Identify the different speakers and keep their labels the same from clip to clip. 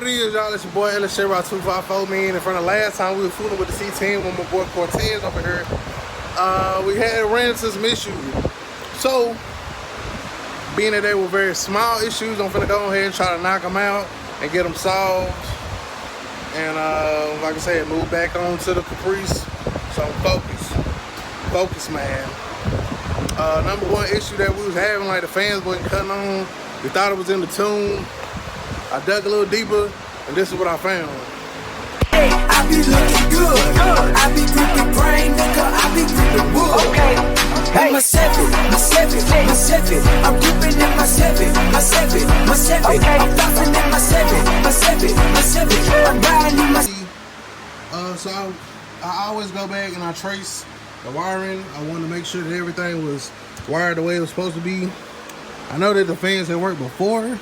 Speaker 1: it is, y'all? It's your boy Chevy 254, man. In front of last time we was fooling with the C10 with my boy Cortez over here. We had ran into some issues. So, being that they were very small issues, I'm finna go ahead and try to knock them out and get them solved. And like I said, move back on to the Caprice. So focus, man. Number one issue that we was having, like the fans wasn't cutting on. We thought it was in the tune. I dug a little deeper, and this is what I found.
Speaker 2: Hey, I be looking good. I be gripping brain, nigga. I be gripping wood. Okay. Hey. My Chevy. I'm gripping in my Chevy. Okay. I'm bouncing in my Chevy. I'm riding in my.
Speaker 1: So I always go back and I trace the wiring. I wanted to make sure that everything was wired the way it was supposed to be. I know that the fans had worked before.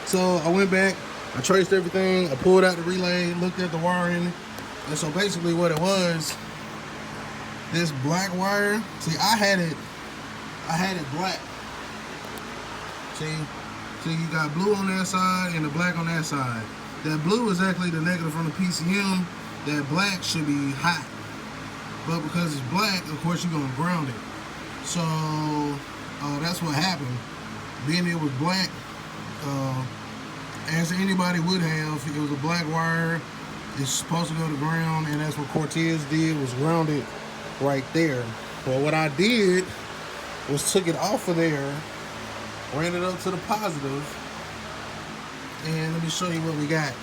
Speaker 1: So I went back, I traced everything, I pulled out the relay, looked at the wiring, and so basically what it was, this black wire, see I had it black. See you got blue on that side and the black on that side. That blue is actually the negative from the PCM, that black should be hot. But because it's black, of course you're gonna ground it. So that's what happened. Being it was black, as anybody would have, it was a black wire. It's supposed to go to ground, and that's what Cortez did, was ground it right there. Well, what I did was took it off of there, ran it up to the positive, and let me show you what we got.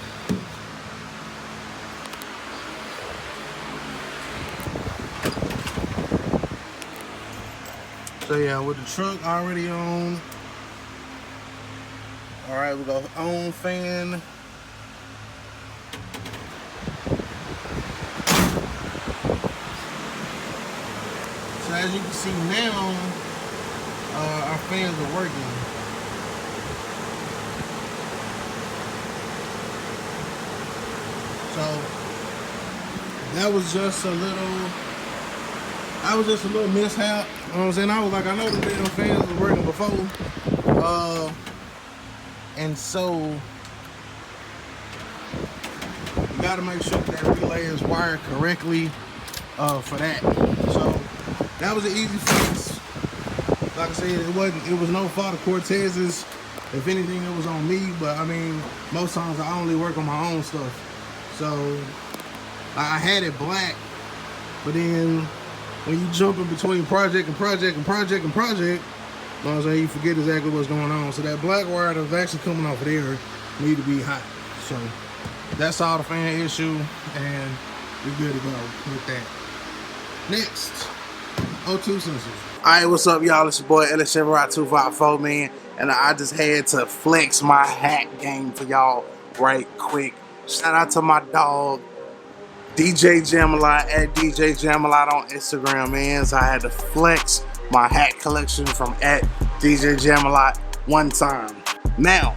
Speaker 1: So yeah, with the truck already on. All right, we go on fan. So as you can see now, our fans are working. So that was just a little mishap. You know what I'm saying? I was like, I know the damn fans was working before. And so you gotta make sure that relay is wired correctly for that. So that was an easy fix. Like I said, it was no fault of Cortez's. If anything, it was on me. But I mean, most times I only work on my own stuff. So I had it black, but then when you jump in between project, you know what I'm saying, you forget exactly what's going on. So that black wire that was actually coming off of there need to be hot. So that's all the fan issue, and we're good to go with that. Next, O2 sensors. Alright, what's up, y'all? It's your boy Chevy 254, man. And I just had to flex my hack game for y'all right quick. Shout out to my dog, DJ Jamalot, at DJ Jamalot on Instagram, man. So I had to flex my hat collection from at DJ Jamalot one time. Now,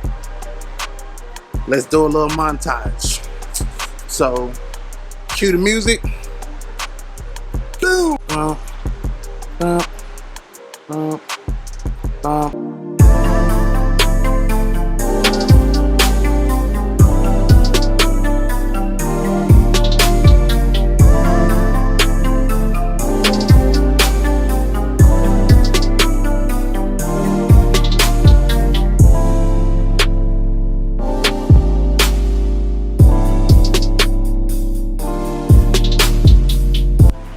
Speaker 1: let's do a little montage. So, cue the music. Boom.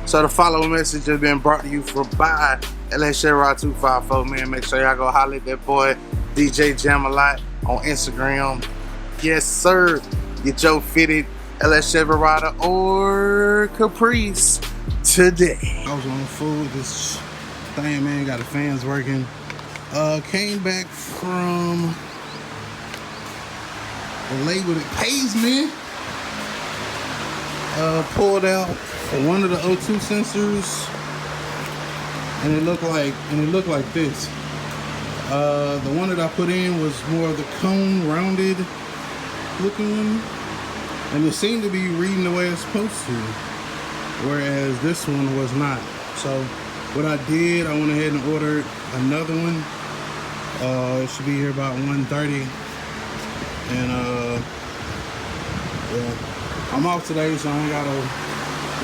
Speaker 1: So the following message has been brought to you by Chevy 254, man. Make sure y'all go holler at that boy DJ Jamalot on Instagram. Yes, sir. Get your fitted Chevy Rider or Caprice today. I was on the food. This thing, man, got the fans working. Came back from the label that pays me. Pulled out one of the O2 sensors, and it looked like this. The one that I put in was more of the cone rounded looking one, and it seemed to be reading the way it's supposed to, whereas this one was not. So what I did, I went ahead and ordered another one. It should be here about 1:30. And yeah, I'm off today, so I ain't gotta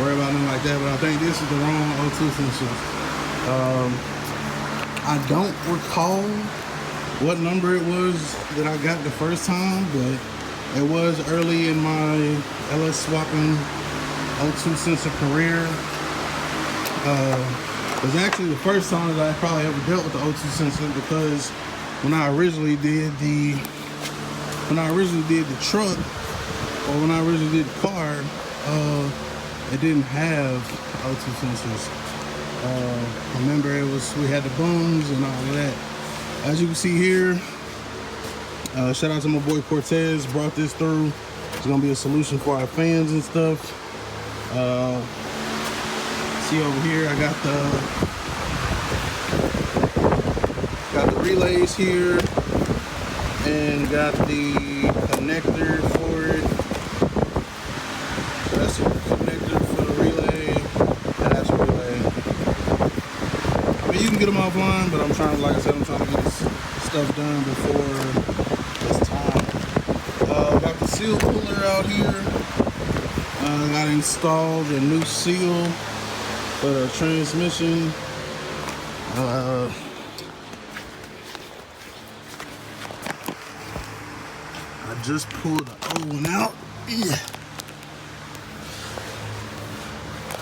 Speaker 1: worry about nothing like that. But I think this is the wrong O2 sensor. I don't recall what number it was that I got the first time, but it was early in my LS swapping O2 sensor career. It was actually the first time that I probably ever dealt with the O2 sensor, because when I originally did the truck, or when I originally did the car, it didn't have O2 sensors. Remember, we had the booms and all of that. As you can see here, shout out to my boy Cortez, brought this through. It's gonna be a solution for our fans and stuff. See over here, I got the relays here, and got the connector for it. So that's the connector for the relay, and that's the relay. I mean, you can get them offline, but I'm trying, like I said, I'm trying to get this stuff done before it's time. Got the seal cooler out here. Got installed a new seal for the transmission. I just pulled the old one out. Yeah.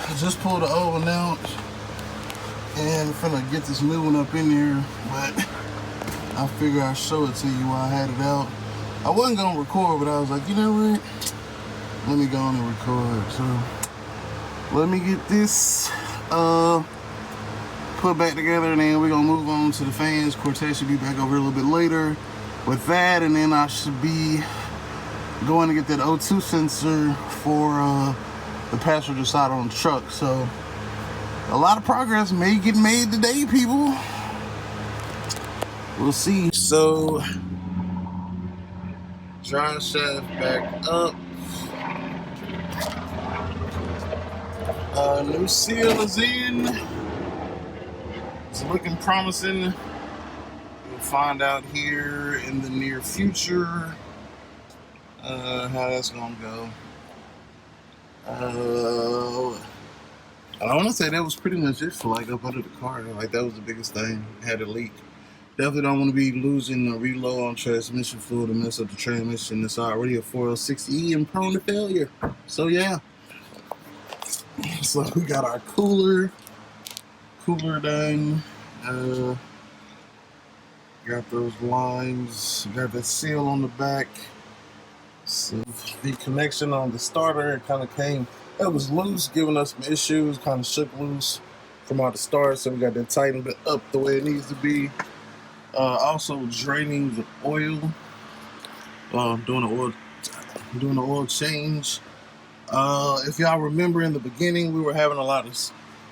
Speaker 1: I just pulled the old one out, and I'm finna get this new one up in there, but I figured I'd show it to you while I had it out. I wasn't gonna record, but I was like, you know what? Let me go on and record. So let me get this put back together, and then we're gonna move on to the fans. Cortez should be back over a little bit later with that, and then I should be going to get that O2 sensor for the passenger side on the truck. So a lot of progress may get made today, people. We'll see. So drive shaft back up. New seal is in. It's looking promising. We'll find out here in the near future how that's gonna go. I want to say that was pretty much it for like up under the car. Like that was the biggest thing. Had a leak. Definitely don't want to be losing the reload on transmission fluid and mess up the transmission. It's already a 406E and prone to failure. So yeah. So we got our cooler done. Got those lines. Got that seal on the back. So the connection on the starter, it kind of came. It was loose, giving us some issues. Kind of shook loose from out the start. So we got that tightened up the way it needs to be. Also draining the oil. Doing the oil change. If y'all remember in the beginning, we were having a lot of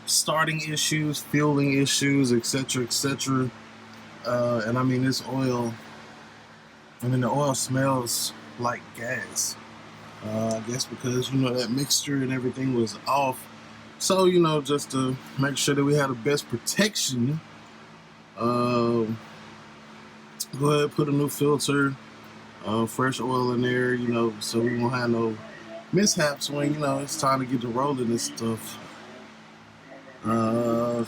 Speaker 1: starting issues, fueling issues, etc., etc. And I mean, this oil, the oil smells like gas. I guess because, that mixture and everything was off. So, just to make sure that we had the best protection, go ahead, put a new filter, fresh oil in there, so we won't have no mishaps when it's time to get to rolling this stuff.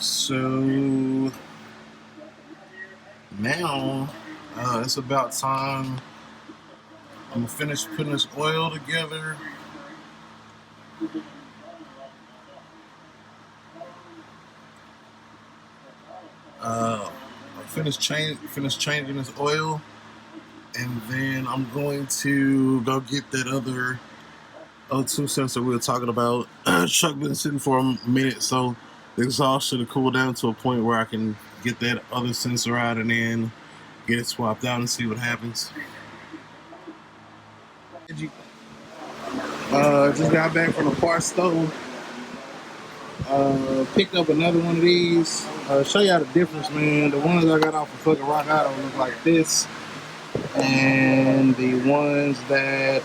Speaker 1: So now it's about time. I'm gonna finish putting this oil together. I finished changing this oil, and then I'm going to go get that other O2 sensor we were talking about. Chuck been sitting for a minute, so the exhaust should have cooled down to a point where I can get that other sensor out and then get it swapped out and see what happens. Just got back from the parts store. Picked up another one of these. Show y'all the difference, man. The ones I got off of fucking Rock Auto look like this, and the ones that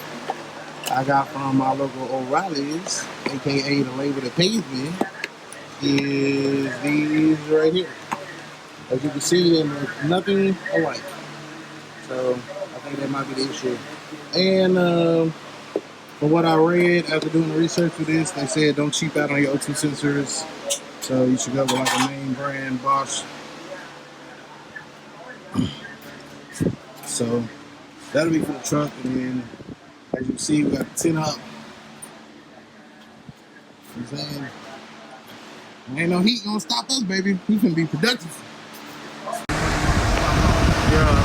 Speaker 1: I got from my local O'Reilly's, aka the label that pays me, is these right here. As you can see, they're nothing alike. So I think that might be the issue. And from what I read after doing the research for this, they said don't cheap out on your O2 sensors. So you should go with like a main brand Bosch. So that'll be for the truck. And then as you see, we got the 10 up. You know what I'm saying? Ain't no heat gonna stop us, baby. We can be productive. Yeah.